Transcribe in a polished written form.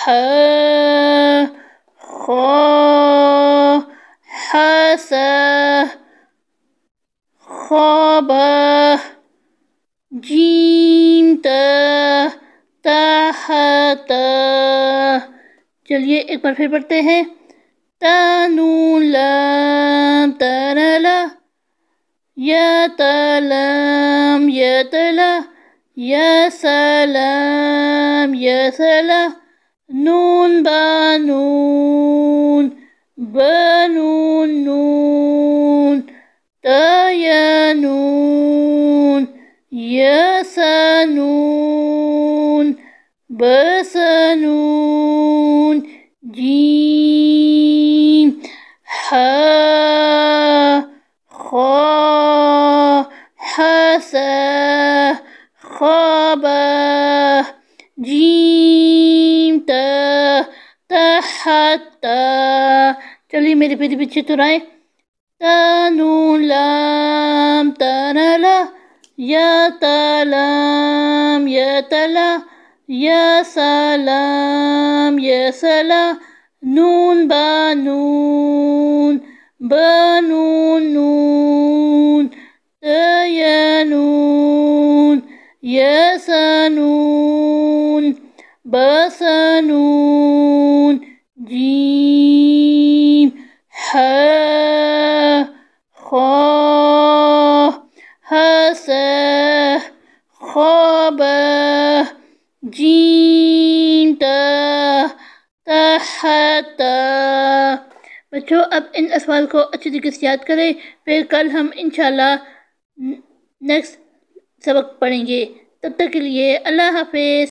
خا حسا خابا جیم تحت۔ چلیے ایک بار پھر پڑھتے ہیں۔ تنون لام تنلا یا تلام یا تلا یا سلام یا سلا نون بنون بنون نون تینون یسنون بسنون جیم خا حسا خابا جیم تحت۔ چلیے میرے پیچھے تو رائے۔ تنون لام تنلا یا تلام یا تلا یا سلام یا سلا نون بنون بنون نون تینون یسنون بسنون جیم خا حسا خابا جیم تحت۔ بچوں اب ان اسوال کو اچھی طریقے سے یاد کریں، پھر کل ہم انشاءاللہ نیکسٹ سبق پڑھیں گے۔ تب تک کے لیے اللہ حافظ۔